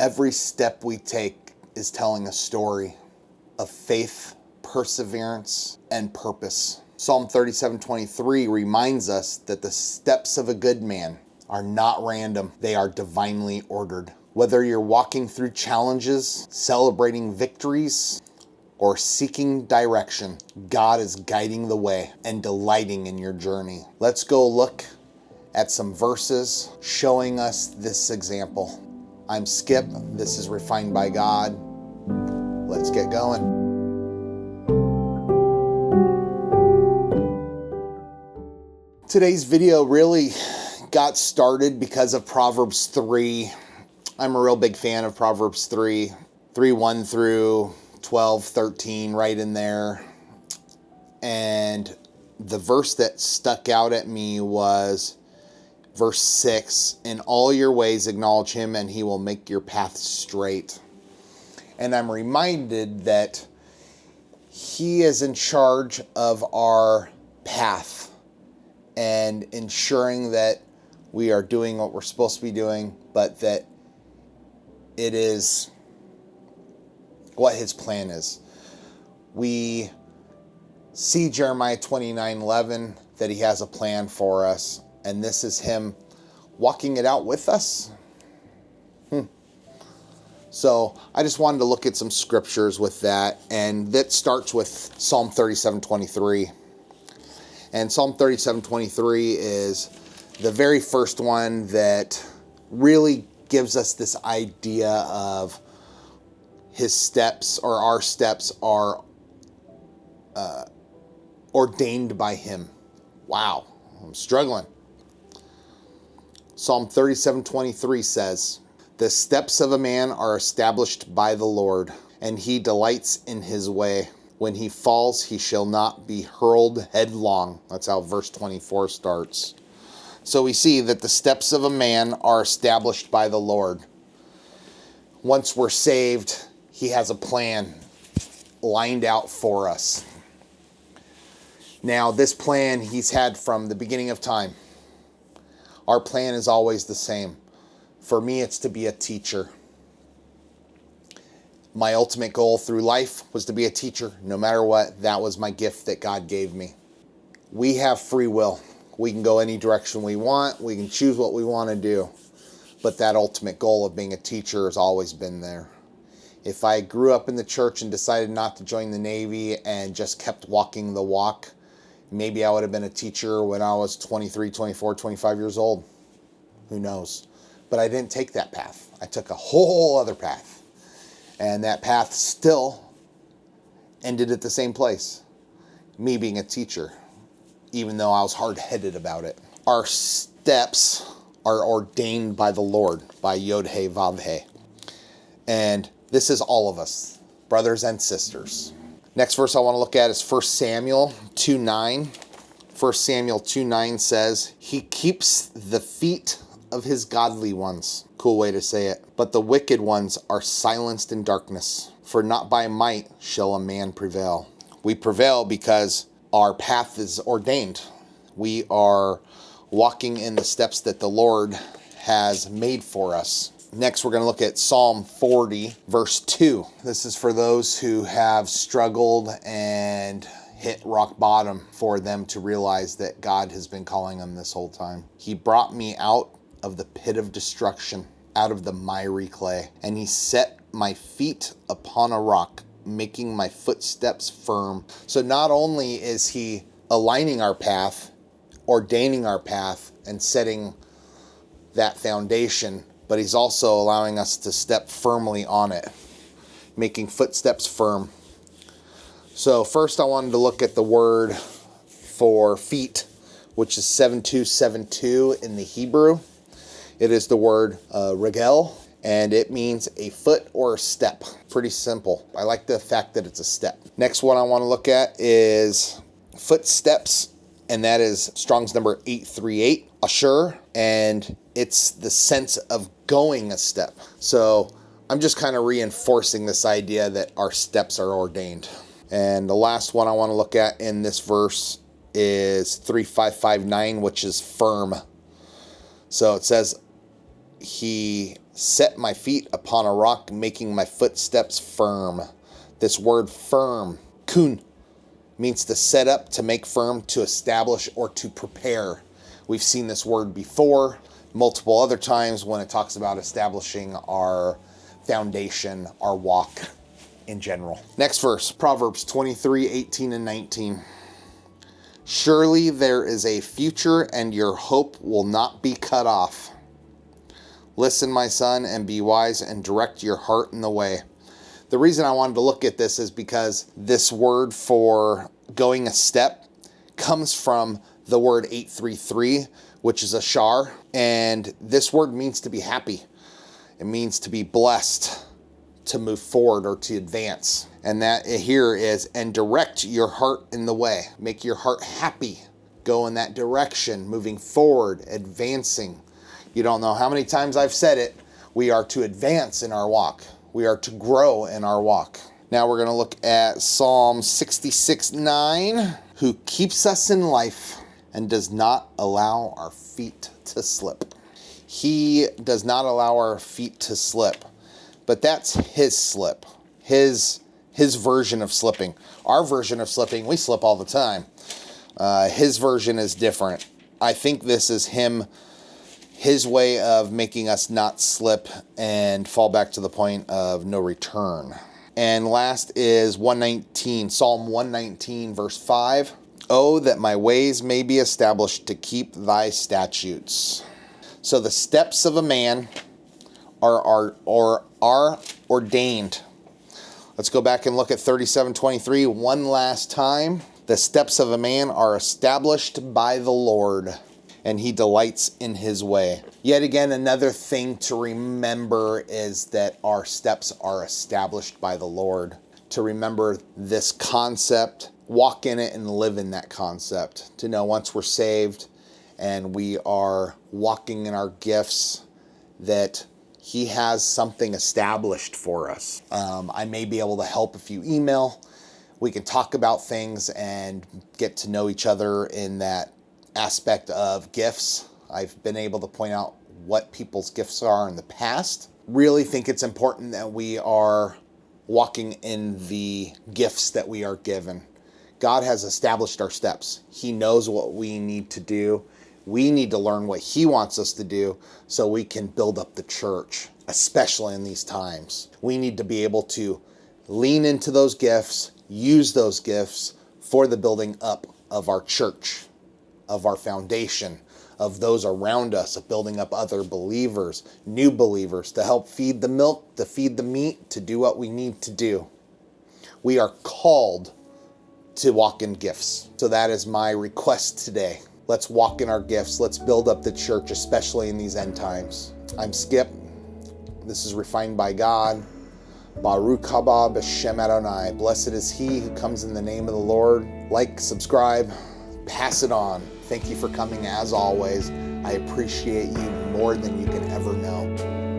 Every step we take is telling a story of faith, perseverance, and purpose. Psalm 37:23 reminds us that the steps of a good man are not random. They are divinely ordered. Whether you're walking through challenges, celebrating victories, or seeking direction, God is guiding the way and delighting in your journey. Let's go look at some verses showing us this example. I'm Skip. This is Refined by God. Let's get going. Today's video really got started because of Proverbs 3. I'm a real big fan of Proverbs 3:1 through 12:13, right in there. And the verse that stuck out at me was verse 6, in all your ways acknowledge him and he will make your path straight. And I'm reminded that he is in charge of our path and ensuring that we are doing what we're supposed to be doing, but that it is what his plan is. We see Jeremiah 29:11 that he has a plan for us, and this is him walking it out with us. So I just wanted to look at some scriptures with that, and that starts with Psalm 37:23. And Psalm 37:23 is the very first one that really gives us this idea of his steps, or our steps, are ordained by him. Wow, I'm struggling. Psalm 37:23 says, the steps of a man are established by the Lord, and he delights in his way. When he falls, he shall not be hurled headlong. That's how verse 24 starts. So we see that the steps of a man are established by the Lord. Once we're saved, he has a plan lined out for us. Now, this plan he's had from the beginning of time. Our plan is always the same. For me, it's to be a teacher. My ultimate goal through life was to be a teacher. No matter what, that was my gift that God gave me. We have free will. We can go any direction we want. We can choose what we want to do. But that ultimate goal of being a teacher has always been there. If I grew up in the church and decided not to join the Navy and just kept walking the walk, maybe I would have been a teacher when I was 23, 24, 25 years old. Who knows? But I didn't take that path. I took a whole other path. And that path still ended at the same place. Me being a teacher, even though I was hard-headed about it. Our steps are ordained by the Lord, by Yod-He Vav-He. And this is all of us, brothers and sisters. Next verse I want to look at is 1 Samuel 2:9. 1 Samuel 2:9 says, he keeps the feet of his godly ones. Cool way to say it. But the wicked ones are silenced in darkness. For not by might shall a man prevail. We prevail because our path is ordained. We are walking in the steps that the Lord has made for us. Next, we're going to look at Psalm 40, verse 2. This is for those who have struggled and hit rock bottom, for them to realize that God has been calling them this whole time. He brought me out of the pit of destruction, out of the miry clay, and he set my feet upon a rock, making my footsteps firm. So not only is he aligning our path, ordaining our path, and setting that foundation, but he's also allowing us to step firmly on it, making footsteps firm. So first I wanted to look at the word for feet, which is 7272 in the Hebrew. It is the word regel, and it means a foot or a step. Pretty simple. I like the fact that it's a step. Next one I want to look at is footsteps, and that is Strong's number 838, ashur, and it's the sense of going a step. So I'm just kind of reinforcing this idea that our steps are ordained. And the last one I want to look at in this verse is 3559, which is firm. So it says, he set my feet upon a rock, making my footsteps firm. This word firm, kun, means to set up, to make firm, to establish, or to prepare. We've seen this word before multiple other times when it talks about establishing our foundation, our walk in general. Next verse, Proverbs 23:18 and 19. Surely there is a future, and your hope will not be cut off. Listen, my son, and be wise, and direct your heart in the way. The reason I wanted to look at this is because this word for going a step comes from the word 833, which is a shar, and this word means to be happy. It means to be blessed, to move forward, or to advance. And that here is, and direct your heart in the way. Make your heart happy. Go in that direction, moving forward, advancing. You don't know how many times I've said it. We are to advance in our walk. We are to grow in our walk. Now we're going to look at Psalm 66:9. Who keeps us in life and does not allow our feet to slip. He does not allow our feet to slip. But that's his slip. His version of slipping. Our version of slipping, we slip all the time. His version is different. I think this is his way of making us not slip and fall back to the point of no return. And last is 119, Psalm 119, verse 5. Oh, that my ways may be established to keep thy statutes. So the steps of a man are ordained. Let's go back and look at 37:23 one last time. The steps of a man are established by the Lord, and he delights in his way. Yet again, another thing to remember is that our steps are established by the Lord. To remember this concept, walk in it and live in that concept. To know once we're saved and we are walking in our gifts, that he has something established for us. I may be able to help if you email. We can talk about things and get to know each other in that aspect of gifts. I've been able to point out what people's gifts are in the past. Really think it's important that we are walking in the gifts that we are given. God has established our steps. He knows what we need to do. We need to learn what he wants us to do so we can build up the church, especially in these times. We need to be able to lean into those gifts, use those gifts for the building up of our church, of our foundation, of those around us, of building up other believers, new believers, to help feed the milk, to feed the meat, to do what we need to do. We are called to walk in gifts. So that is my request today. Let's walk in our gifts. Let's build up the church, especially in these end times. I'm Skip. This is Refined by God. Baruch haba b'shem Adonai. Blessed is he who comes in the name of the Lord. Like, subscribe, pass it on. Thank you for coming as always. I appreciate you more than you can ever know.